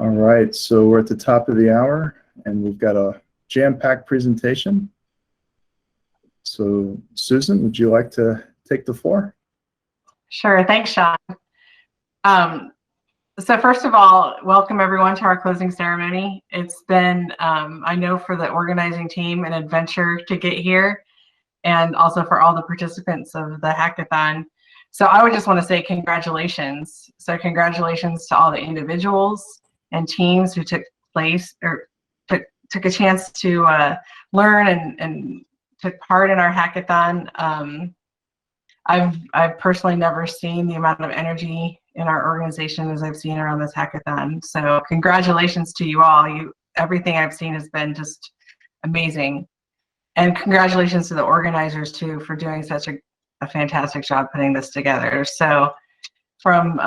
All right, so we're at the top of the hour, and we've got a jam-packed presentation. So, Susan, would you like to take the floor? Sure, thanks, Sean. So first of all, welcome everyone to our closing ceremony. It's been, I know for the organizing team, an adventure to get here, and also for all the participants of the hackathon. So I would just want to say congratulations. So congratulations to all the individuals and teams who took a chance to learn and took part in our hackathon. I've personally never seen the amount of energy in our organization as I've seen around this hackathon. So congratulations to you all. Everything I've seen has been just amazing. And congratulations to the organizers too for doing such a fantastic job putting this together. So from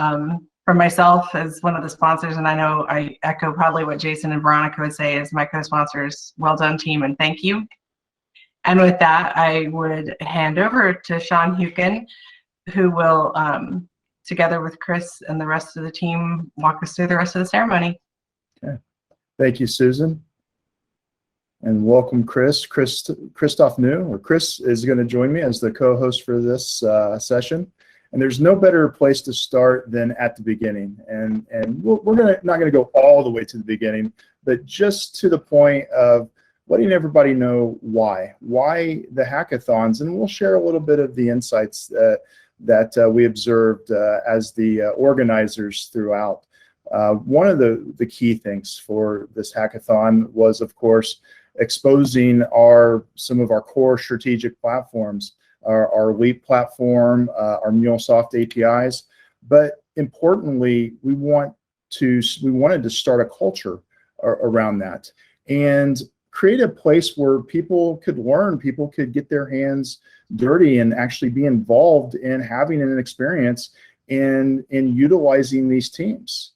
myself as one of the sponsors, and I know I echo probably what Jason and Veronica would say as my co-sponsors, well done team and thank you. And with that, I would hand over to Sean Hukin, who will, together with Chris and the rest of the team, walk us through the rest of the ceremony. Okay. Thank you, Susan. And welcome, Chris. Christoph New, or Chris, is going to join me as the co-host for this session. And there's no better place to start than at the beginning. And we're not going to go all the way to the beginning, but just to the point of letting everybody know why the hackathons, and we'll share a little bit of the insights that we observed as the organizers throughout. One of the key things for this hackathon was, of course, exposing some of our core strategic platforms, our Leap platform, our MuleSoft APIs, but importantly, we wanted to start a culture around that and create a place where people could learn, people could get their hands dirty and actually be involved in having an experience in utilizing these teams.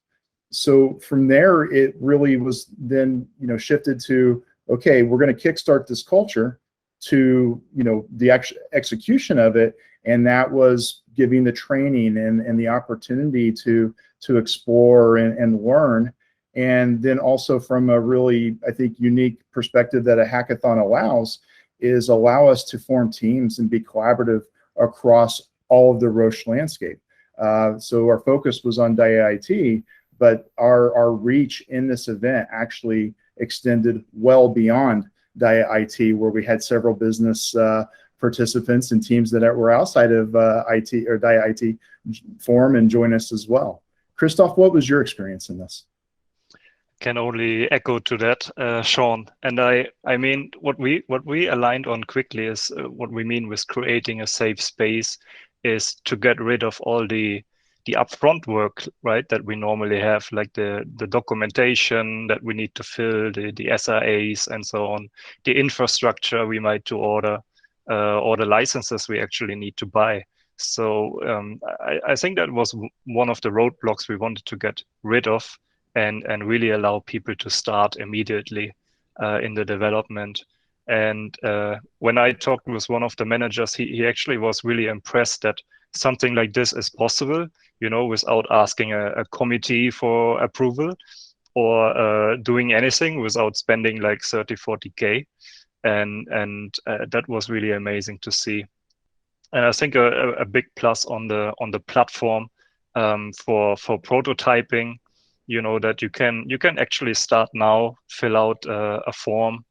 So from there, it really was then shifted to, okay, we're going to kickstart this culture to the execution of it, and that was giving the training and the opportunity to explore and learn. And then also from a really, I think, unique perspective that a hackathon allow us to form teams and be collaborative across all of the Roche landscape. So our focus was on DIIT, but our reach in this event actually extended well beyond DIIT, where we had several business participants and teams that were outside of IT or DIIT form and join us as well. Christoph, what was your experience in this? Can only echo to that, Sean. And I mean, what we aligned on quickly is what we mean with creating a safe space is to get rid of all the upfront work, right, that we normally have, like the documentation that we need to fill, the SRAs and so on, the infrastructure we might to order, or the licenses we actually need to buy. So I think that was one of the roadblocks we wanted to get rid of, and really allow people to start immediately in the development. And when I talked with one of the managers, he actually was really impressed that something like this is possible, without asking a committee for approval or doing anything, without spending like 30, 40K. And that was really amazing to see. And I think a big plus on the platform for prototyping, that you can actually start now, fill out a form.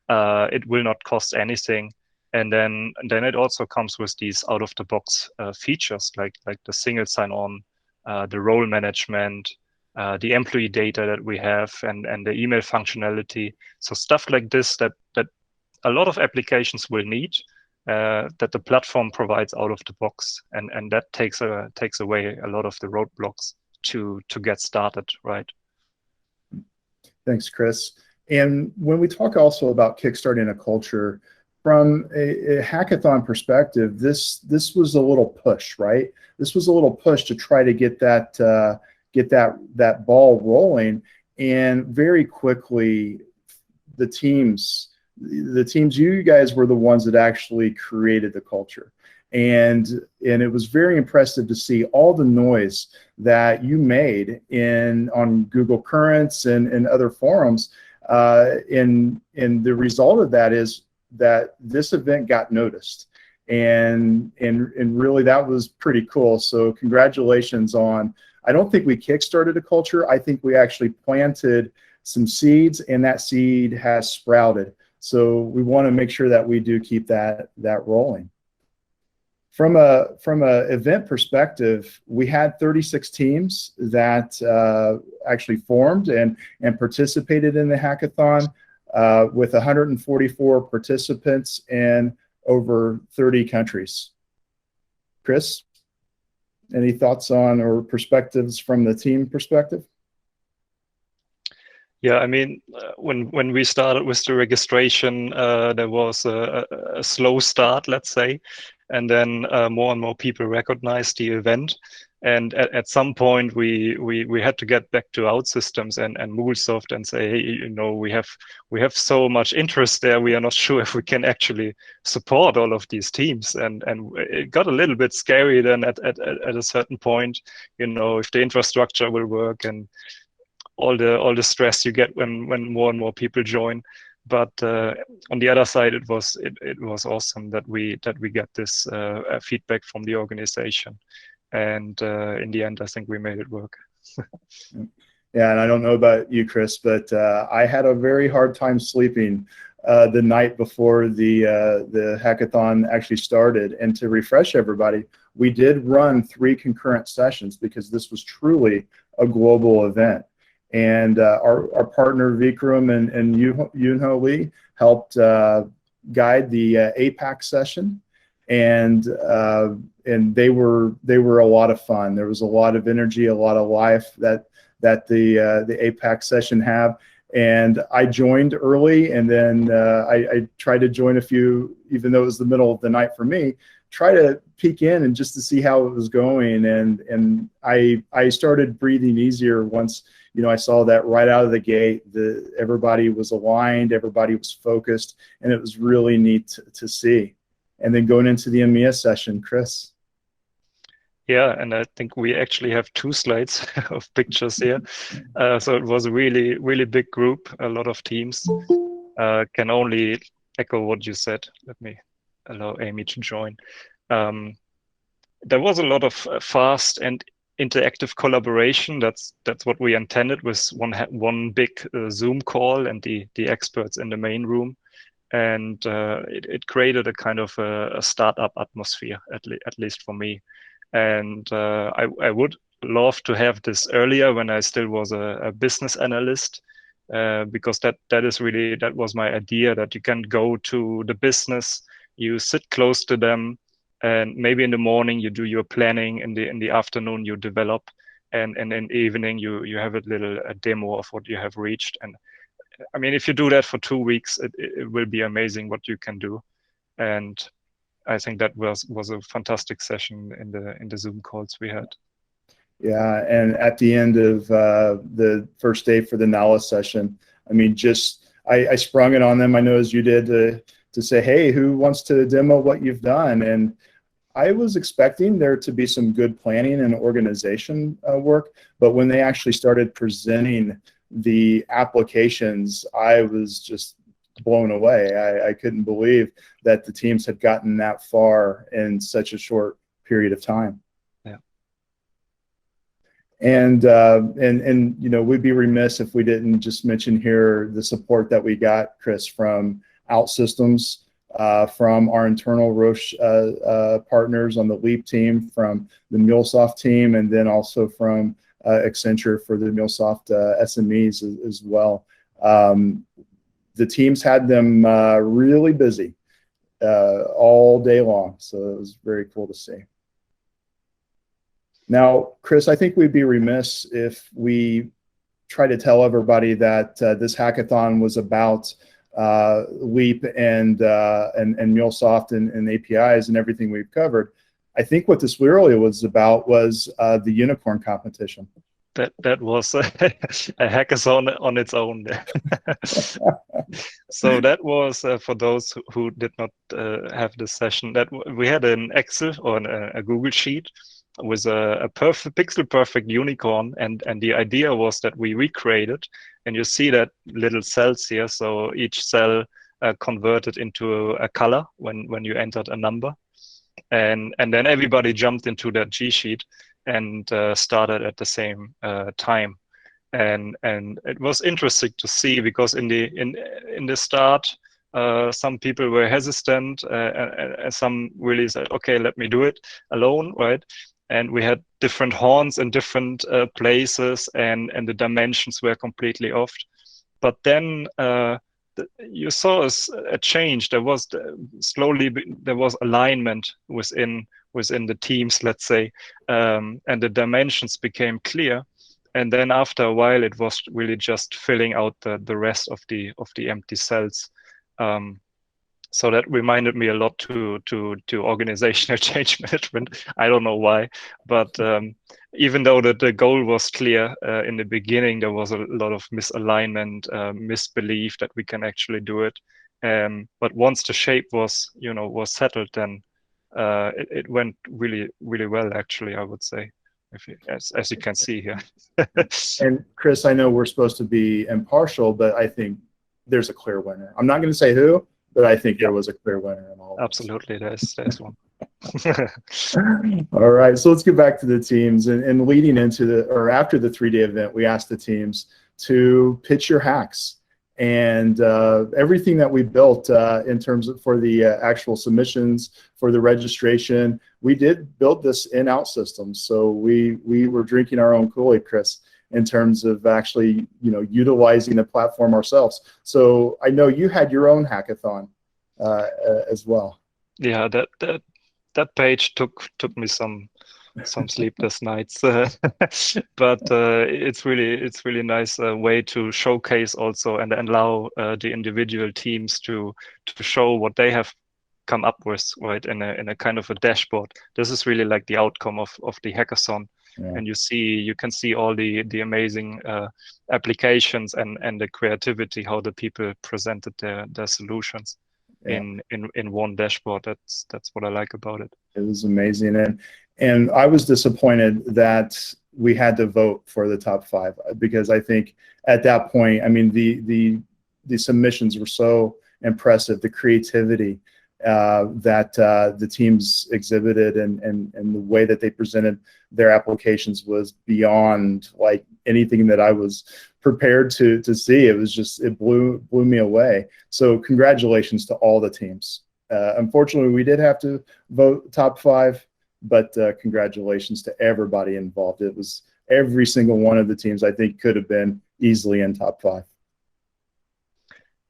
It will not cost anything, and then it also comes with these out of the box features like the single sign-on, the role management, the employee data that we have, and the email functionality. So stuff like this that a lot of applications will need, that the platform provides out of the box, and that takes away a lot of the roadblocks to get started, right? Thanks, Chris. And when we talk also about kickstarting a culture, from a hackathon perspective, this was a little push, right? This was a little push to try to get that ball rolling, and very quickly, the teams, you guys were the ones that actually created the culture. and it was very impressive to see all the noise that you made on Google Currents and other forums. And the result of that is that this event got noticed, and really that was pretty cool. So congratulations on. I don't think we kickstarted a culture. I think we actually planted some seeds, and that seed has sprouted. So we want to make sure that we do keep that rolling. From a event perspective, we had 36 teams that actually formed and participated in the hackathon, with 144 participants in over 30 countries. Chris, any thoughts on or perspectives from the team perspective? Yeah, I mean, when we started with the registration, there was a slow start, let's say, and then more and more people recognized the event. And at some point, we had to get back to OutSystems and MuleSoft and say, hey, you know, we have so much interest there. We are not sure if we can actually support all of these teams. And it got a little bit scary then at a certain point, you know, if the infrastructure will work and all the stress you get when more and more people join. But on the other side, it was awesome that we get this feedback from the organization, and in the end, I think we made it work. Yeah, and I don't know about you, Chris, but I had a very hard time sleeping the night before the hackathon actually started. And to refresh everybody, we did run 3 concurrent sessions because this was truly a global event. And our partner Vikram and Yunho Lee helped guide the APAC session, and they were a lot of fun. There was a lot of energy, a lot of life that the APAC session have. And I joined early, and then I tried to join a few, even though it was the middle of the night for me. Try to peek in and just to see how it was going, and I started breathing easier once, you know, I saw that right out of the gate. Everybody was aligned, everybody was focused, and it was really neat to see. And then going into the EMEA session, Chris. Yeah, and I think we actually have 2 slides of pictures here. So it was a really, really big group, a lot of teams. Can only echo what you said. Let me allow Amy to join. There was a lot of fast and interactive collaboration. That's what we intended with one big Zoom call and the experts in the main room, and it created a kind of a startup atmosphere, at least for me. And I would love to have this earlier when I still was a business analyst, because that was my idea, that you can go to the business, you sit close to them, and maybe in the morning you do your planning, in the afternoon you develop, and in the evening you have a demo of what you have reached. And I mean, if you do that for 2 weeks, it will be amazing what you can do. And I think that was a fantastic session in the Zoom calls we had. Yeah, and at the end of the first day for the knowledge session, I mean, I sprung it on them, I know as you did, to say, hey, who wants to demo what you've done? And I was expecting there to be some good planning and organization work, but when they actually started presenting the applications, I was just blown away. I couldn't believe that the teams had gotten that far in such a short period of time. Yeah. And you know, we'd be remiss if we didn't just mention here the support that we got, Chris, from OutSystems, from our internal Roche partners on the Leap team, from the MuleSoft team, and then also from Accenture for the MuleSoft SMEs as well. The teams had them really busy all day long, so it was very cool to see. Now, Chris, I think we'd be remiss if we try to tell everybody that this hackathon was about Leap and MuleSoft and APIs and everything we've covered. I think what this really was about was the unicorn competition. that was a hackathon on its own. So that was for those who did not have this session. That we had an Excel or a Google sheet with a perfect pixel perfect unicorn, and the idea was that we recreated, and you see that little cells here. So each cell converted into a color when you entered a number, and then everybody jumped into that G sheet and started at the same time. And it was interesting to see, because in the start, some people were hesitant, and some really said, "Okay, let me do it alone," right? And we had different horns in different places, and the dimensions were completely off. But then you saw a change. There was there was alignment within the teams, let's say, and the dimensions became clear. And then after a while, it was really just filling out the rest of the empty cells. So that reminded me a lot to organizational change management. I don't know why, but even though the goal was clear in the beginning, there was a lot of misalignment, misbelief that we can actually do it. But once the shape was settled, then it went really, really well, actually, I would say. As you can see here. And Chris, I know we're supposed to be impartial, but I think there's a clear winner. I'm not going to say who, but I think there was a clear winner in all of this. Absolutely, there's one. All right, so let's get back to the teams. And leading into after the 3-day event, we asked the teams to pitch your hacks. And everything that we built in terms of for the actual submissions, for the registration, we did build this in OutSystems. So we were drinking our own Kool-Aid, Chris, in terms of actually utilizing the platform ourselves. So I know you had your own hackathon as well. Yeah, that page took me some sleepless nights, but it's really nice way to showcase also and allow the individual teams to show what they have come up with, right, in a kind of a dashboard. This is really like the outcome of the hackathon. Yeah. And you can see all the amazing applications and the creativity, how the people presented their solutions. Yeah. in one dashboard. That's what I like about it. It was amazing, and I was disappointed that we had to vote for the top 5, because I think at that point, I mean, the submissions were so impressive, the creativity that the teams exhibited, and the way that they presented their applications was beyond like anything that I was prepared to see. It was just, it blew me away. So congratulations to all the teams. Unfortunately, we did have to vote top 5, but congratulations to everybody involved. It was every single one of the teams, I think, could have been easily in top 5.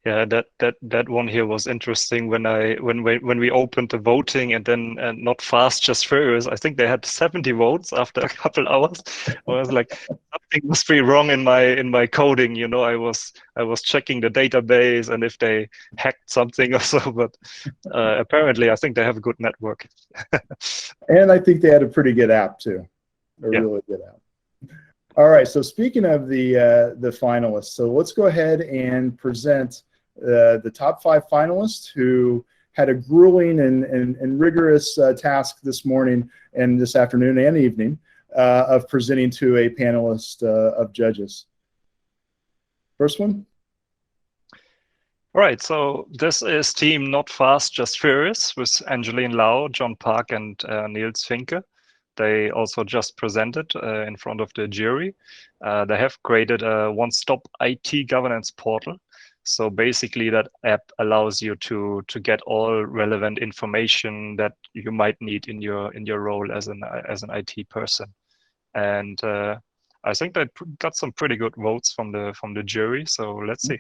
Yeah, that one here was interesting when we opened the voting, and then not fast, just furious. I think they had 70 votes after a couple hours. I was like, something must be wrong in my coding. I was checking the database and if they hacked something or so. But apparently, I think they have a good network. And I think they had a pretty good app too, really good app. All right. So speaking of the finalists, so let's go ahead and present the top 5 finalists who had a grueling and rigorous task this morning and this afternoon and evening of presenting to a panelist of judges. First one. All right, so this is team Not Fast, Just Furious with Angeline Lau, John Park, and Niels Finke. They also just presented in front of the jury. They have created a one-stop IT governance portal. So basically that app allows you to get all relevant information that you might need in your role as an IT person. And I think they got some pretty good votes from the jury. So let's see.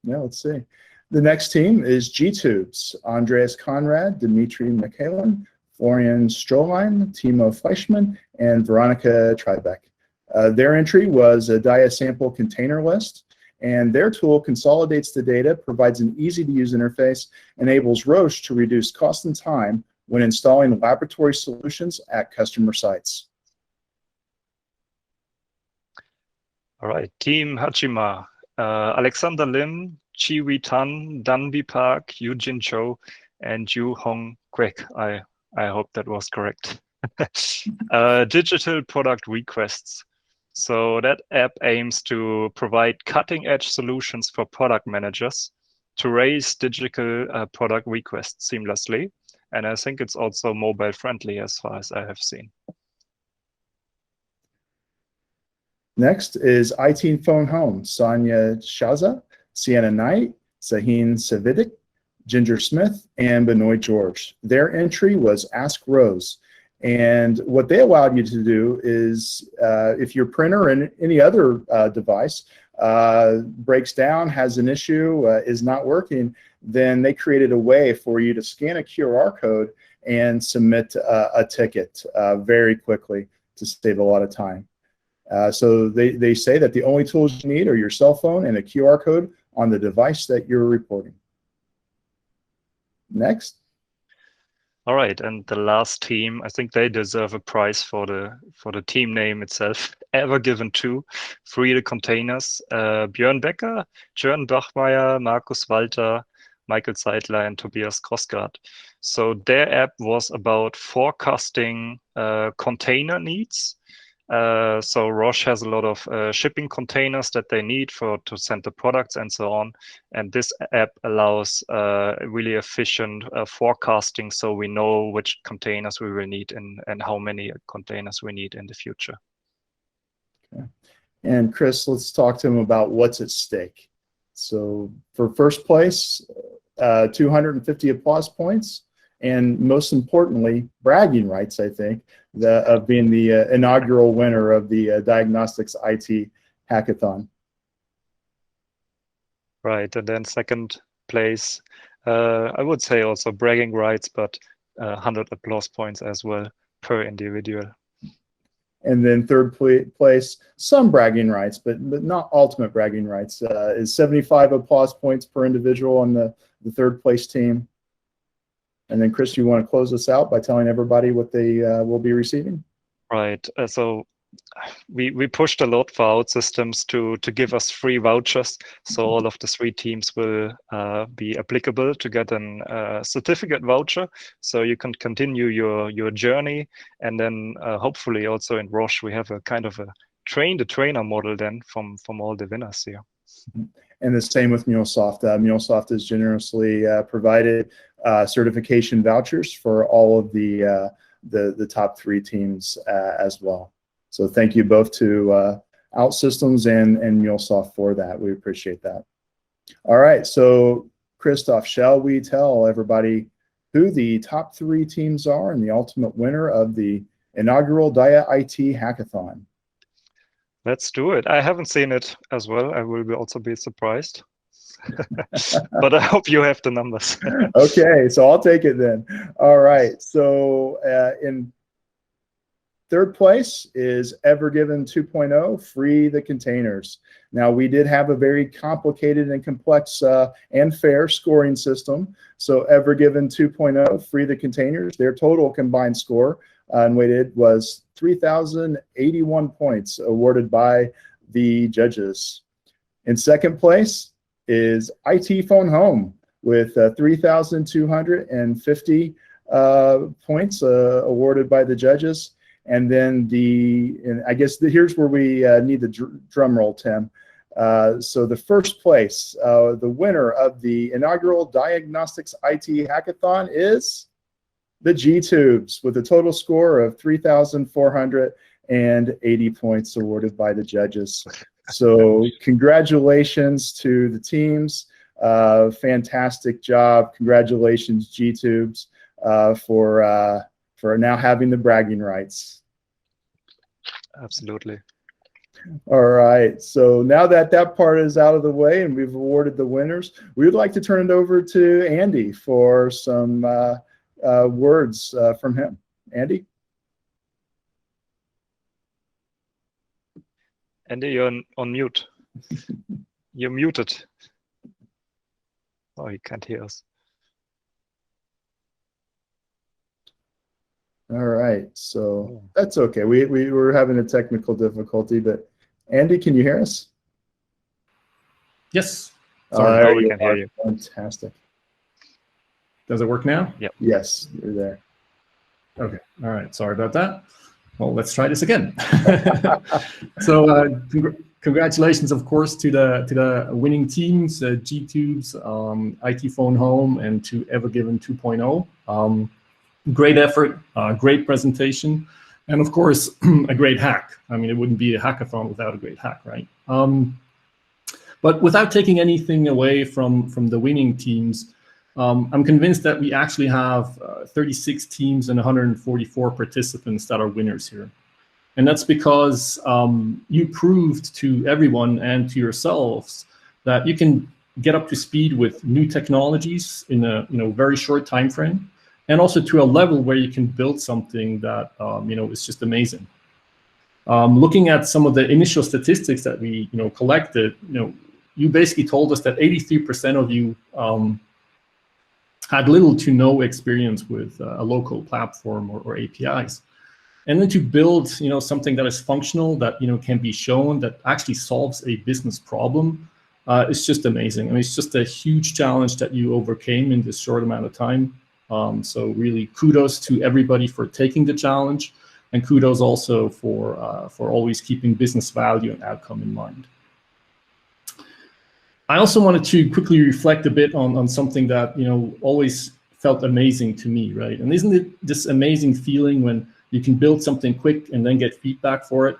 Yeah, let's see. The next team is G-Tubes, Andreas Conrad, Dimitri Mikhailin, Florian Strohlein, Timo Fleischmann, and Veronica Tribeck. Their entry was a dia sample container list, and their tool consolidates the data, provides an easy-to-use interface, enables Roche to reduce cost and time when installing laboratory solutions at customer sites. All right, Team Hachima, Alexander Lim, Chi Wei Tan, Danby Park, Eugene Cho, and Yu Hong Kwek. I hope that was correct. Digital product requests. So that app aims to provide cutting-edge solutions for product managers to raise digital product requests seamlessly. And I think it's also mobile friendly as far as I have seen. Next is IT Phone Home, Sonia Shaza, Sienna Knight, Sahin Savidic, Ginger Smith, and Benoit George. Their entry was Ask Rose. And what they allowed you to do is, if your printer and any other device breaks down, has an issue, is not working, then they created a way for you to scan a QR code and submit a ticket very quickly to save a lot of time. So they say that the only tools you need are your cell phone and a QR code on the device that you're reporting. Next. All right, and the last team, I think they deserve a prize for the team name itself. Ever Given 2, Free the Containers. Björn Becker, Jörn Bachmeier, Markus Walter, Michael Zeitler, and Tobias Krossgard. So their app was about forecasting container needs. So Roche has a lot of shipping containers that they need to send the products and so on. And this app allows really efficient forecasting, so we know which containers we will need and how many containers we need in the future. Okay. And Chris, let's talk to him about what's at stake. So for first place, 250 applause points, and most importantly, bragging rights, I think, of being the inaugural winner of the Diagnostics IT Hackathon. Right, and then second place, I would say also bragging rights, but 100 applause points as well per individual. And then third place, some bragging rights, but not ultimate bragging rights, is 75 applause points per individual on the third place team. And then, Chris, you want to close us out by telling everybody what they will be receiving? Right. So we pushed a lot for OutSystems to give us free vouchers. So all of the 3 teams will be applicable to get a certificate voucher. So you can continue your journey. And then hopefully also in Roche, we have a kind of a train-the-trainer model then from all the winners here. And the same with MuleSoft. MuleSoft has generously provided certification vouchers for all of the top 3 teams as well. So thank you both to OutSystems and MuleSoft for that. We appreciate that. All right, so Christoph, shall we tell everybody who the top 3 teams are and the ultimate winner of the inaugural Dia IT Hackathon? Let's do it. I haven't seen it as well. I will also be surprised. But I hope you have the numbers. Okay, so I'll take it then. All right, so in third place is Evergiven 2.0, Free the Containers. Now, we did have a very complicated and complex and fair scoring system. So Evergiven 2.0, Free the Containers, their total combined score and weighted was 3,081 points awarded by the judges. In second place is IT Phone Home with 3,250 points awarded by the judges. And then I guess here's where we need the drum roll, Tim. So the first place, the winner of the inaugural Diagnostics IT Hackathon is the G-Tubes with a total score of 3,480 points awarded by the judges. So congratulations to the teams. Fantastic job. Congratulations, G-Tubes, for now having the bragging rights. Absolutely. All right, so now that part is out of the way and we've awarded the winners, we would like to turn it over to Andy for some words from him. Andy? Andy, you're on mute. You're muted. Oh, he can't hear us. All right, so that's okay. We were having a technical difficulty, but Andy, can you hear us? Yes. Sorry, There now we you can hear are. you. Fantastic. Does it work now? Yes, you're there. Okay. All right. Sorry about that. Well, let's try this again. So congratulations, of course, to the winning teams, G-Tubes, IT Phone Home, and to Evergiven 2.0. Great effort, great presentation, and of course, a great hack. I mean, it wouldn't be a hackathon without a great hack, right? But without taking anything away from the winning teams, I'm convinced that we actually have 36 teams and 144 participants that are winners here. And that's because you proved to everyone and to yourselves that you can get up to speed with new technologies in a very short time frame, and also to a level where you can build something that is just amazing. Looking at some of the initial statistics that we collected, you basically told us that 83% of you had little to no experience with a local platform or APIs. And then to build something that is functional, that can be shown, that actually solves a business problem, it's just amazing. I mean, it's just a huge challenge that you overcame in this short amount of time. So really kudos to everybody for taking the challenge, and kudos also for always keeping business value and outcome in mind. I also wanted to quickly reflect a bit on something that always felt amazing to me, right? And isn't it this amazing feeling when you can build something quick and then get feedback for it?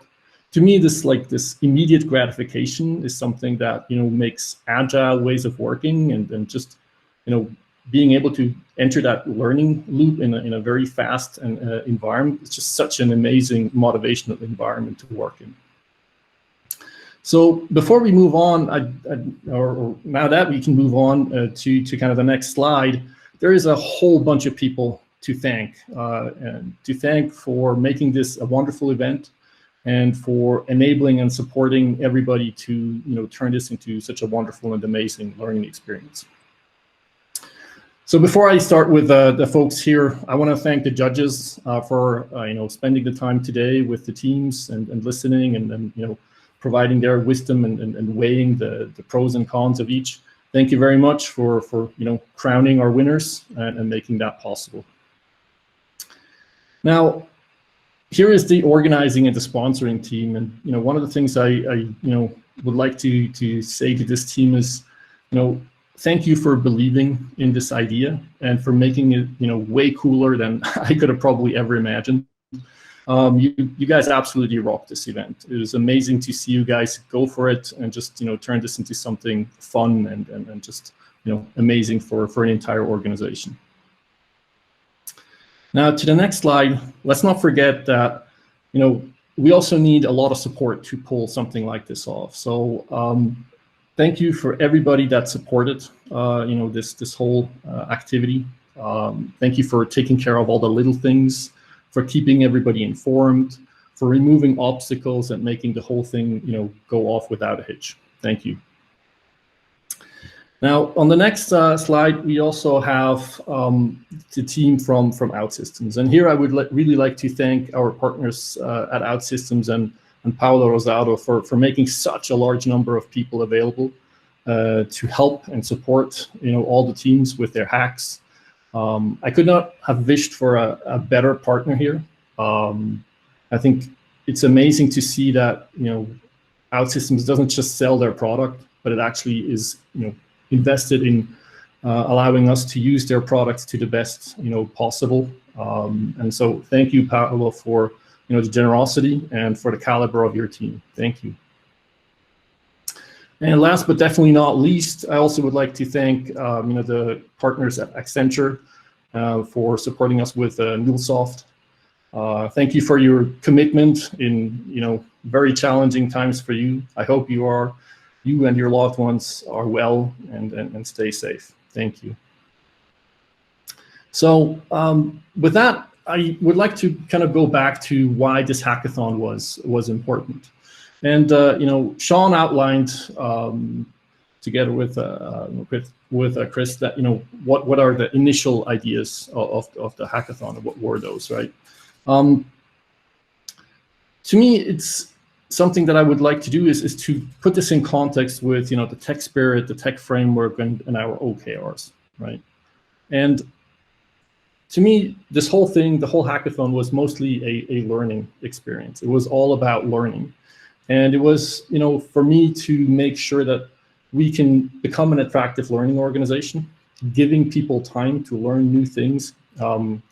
To me, this immediate gratification is something that makes agile ways of working and just being able to enter that learning loop in a very fast environment. It's just such an amazing motivational environment to work in. So before we move on, or now that we can move on to kind of the next slide, there is a whole bunch of people to thank, for making this a wonderful event, and for enabling and supporting everybody to turn this into such a wonderful and amazing learning experience. So before I start with the folks here, I want to thank the judges for spending the time today with the teams and listening and providing their wisdom and weighing the pros and cons of each. Thank you very much for crowning our winners and making that possible. Now, here is the organizing and the sponsoring team, and one of the things I would like to say to this team is, thank you for believing in this idea and for making it way cooler than I could have probably ever imagined. You guys absolutely rocked this event. It was amazing to see you guys go for it and just turn this into something fun and just amazing for an entire organization. Now to the next slide, let's not forget that we also need a lot of support to pull something like this off. So thank you for everybody that supported this whole activity. Thank you for taking care of all the little things, for keeping everybody informed, for removing obstacles and making the whole thing go off without a hitch. Thank you. Now, on the next slide, we also have the team from OutSystems. And here I would really like to thank our partners at OutSystems and Paolo Rosado for making such a large number of people available to help and support all the teams with their hacks. I could not have wished for a better partner here. I think it's amazing to see that OutSystems doesn't just sell their product, but it actually is invested in allowing us to use their products to the best possible. And so thank you, Paolo, for the generosity and for the caliber of your team. Thank you. And last but definitely not least, I also would like to thank the partners at Accenture for supporting us with MuleSoft. Thank you for your commitment in very challenging times for you. I hope you and your loved ones are well and stay safe. Thank you. So with that, I would like to kind of go back to why this hackathon was important. And Sean outlined together with Chris that what are the initial ideas of the hackathon and what were those, right? To me, something that I would like to do is to put this in context with, you know, the tech spirit, the tech framework, and our OKRs, right? And to me, this whole thing, the whole hackathon was mostly a learning experience. It was all about learning. And it was, you know, for me to make sure that we can become an attractive learning organization, giving people time to learn new things,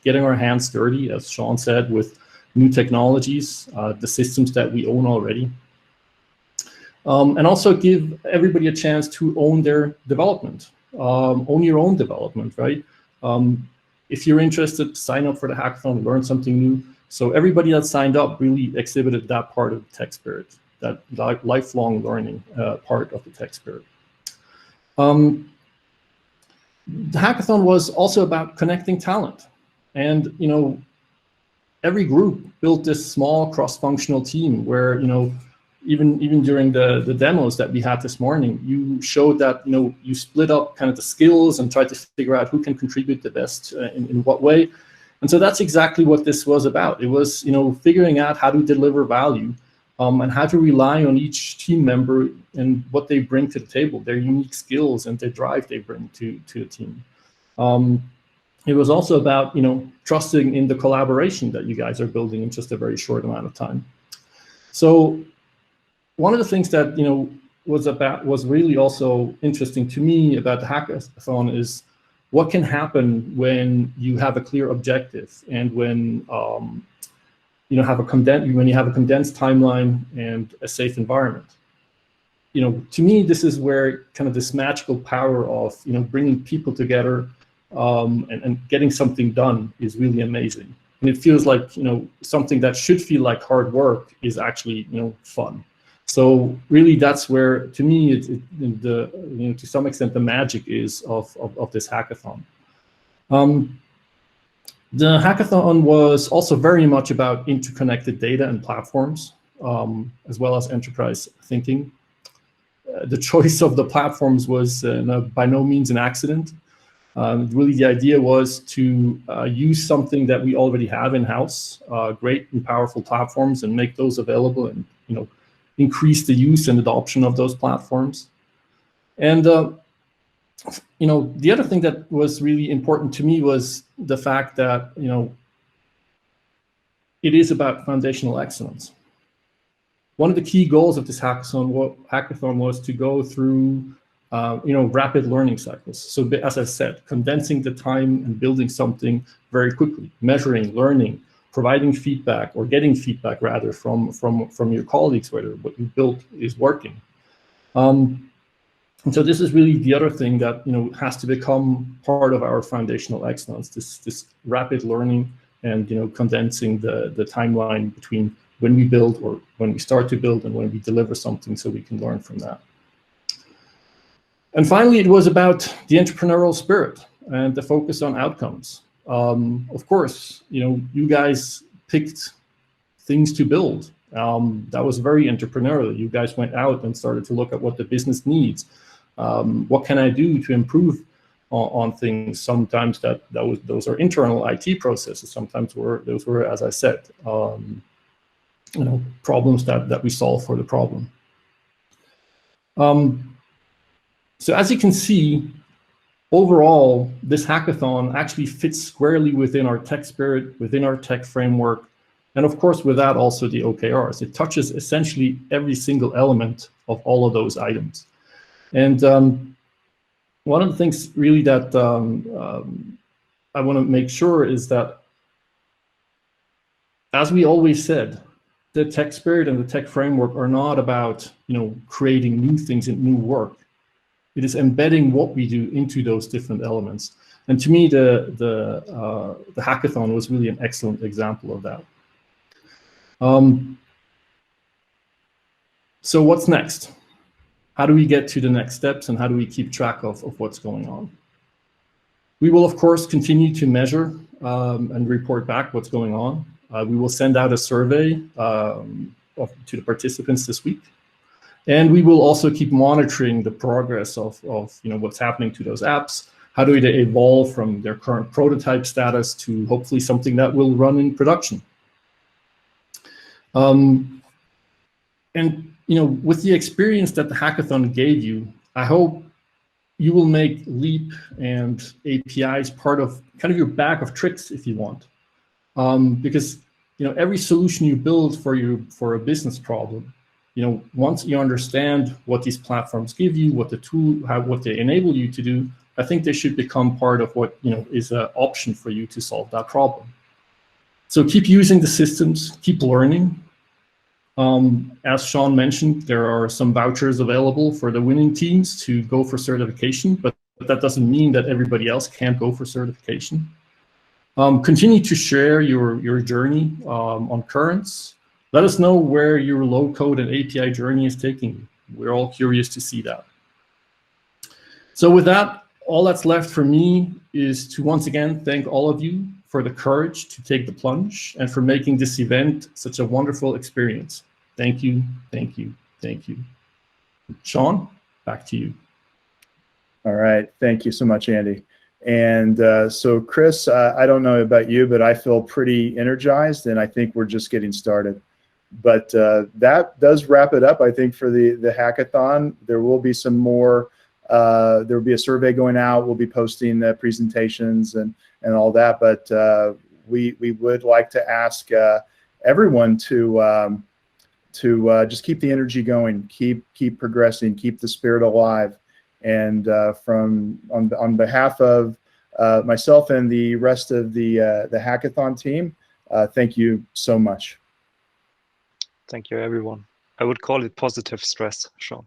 getting our hands dirty, as Sean said, with new technologies, the systems that we own already. And also give everybody a chance to own their development, own your own development, right? If you're interested, sign up for the hackathon, learn something new. So everybody that signed up really exhibited that part of the tech spirit, that lifelong learning part of the tech spirit. The hackathon was also about connecting talent. And, you know, every group built this small cross-functional team where, you know, even during the demos that we had this morning, you showed that, you know, you split up kind of the skills and tried to figure out who can contribute the best in what way. And so that's exactly what this was about. It was, you know, figuring out how to deliver value and how to rely on each team member and what they bring to the table, their unique skills and the drive they bring to the team. It was also about, you know, trusting in the collaboration that you guys are building in just a very short amount of time. So one of the things that, you know, was really also interesting to me about the hackathon is what can happen when you have a clear objective and when you know, when you have a condensed timeline and a safe environment. You know, to me, this is where kind of this magical power of, you know, bringing people together and getting something done is really amazing. And it feels like, you know, something that should feel like hard work is actually, you know, fun. So really, that's where, to me, you know, to some extent, the magic is of this hackathon. The hackathon was also very much about interconnected data and platforms, as well as enterprise thinking. The choice of the platforms was by no means an accident. Really, the idea was to use something that we already have in-house, great and powerful platforms, and make those available, and, you know, increase the use and adoption of those platforms. And you know, the other thing that was really important to me was the fact that, you know, it is about foundational excellence. One of the key goals of this hackathon was to go through you know, rapid learning cycles. So as I said, condensing the time and building something very quickly, measuring, learning, providing feedback, or getting feedback rather from your colleagues whether what you built is working. And so this is really the other thing that, you know, has to become part of our foundational excellence, this rapid learning and, you know, condensing the timeline between when we build or when we start to build and when we deliver something, so we can learn from that. And finally, it was about the entrepreneurial spirit and the focus on outcomes. Of course, you know, you guys picked things to build. That was very entrepreneurial. You guys went out and started to look at what the business needs. What can I do to improve on things? Sometimes those are internal IT processes. Sometimes those were, as I said, you know, problems that we solve for the problem. So as you can see, overall, this hackathon actually fits squarely within our tech spirit, within our tech framework, and of course, with that also the OKRs. It touches essentially every single element of all of those items. And one of the things really that I want to make sure is that, as we always said, the tech spirit and the tech framework are not about, you know, creating new things and new work. It is embedding what we do into those different elements. And to me, the hackathon was really an excellent example of that. So what's next? How do we get to the next steps, and how do we keep track of what's going on? We will, of course, continue to measure and report back what's going on. We will send out a survey to the participants this week. And we will also keep monitoring the progress of you know, what's happening to those apps. How do they evolve from their current prototype status to hopefully something that will run in production? And with the experience that the hackathon gave you, I hope you will make Leap and APIs part of kind of your bag of tricks if you want, because every solution you build for a business problem, once you understand what these platforms give you, what they enable you to do, I think they should become part of what is an option for you to solve that problem. So keep using the systems, keep learning. As Sean mentioned, there are some vouchers available for the winning teams to go for certification, but that doesn't mean that everybody else can't go for certification. Continue to share your journey on Currents. Let us know where your low-code and API journey is taking you. We're all curious to see that. So with that, all that's left for me is to once again thank all of you for the courage to take the plunge and for making this event such a wonderful experience. Thank you, thank you, thank you. Sean, back to you. All right, thank you so much, Andy. And so Chris, I don't know about you, but I feel pretty energized, and I think we're just getting started. But that does wrap it up, I think, for the hackathon. There will be some more. There will be a survey going out. We'll be posting presentations and all that. But we would like to ask everyone to just keep the energy going, keep progressing, keep the spirit alive. And on behalf of myself and the rest of the hackathon team, thank you so much. Thank you, everyone. I would call it positive stress, Sean.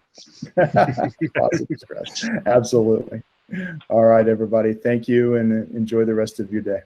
Positive stress, absolutely. All right, everybody. Thank you, and enjoy the rest of your day.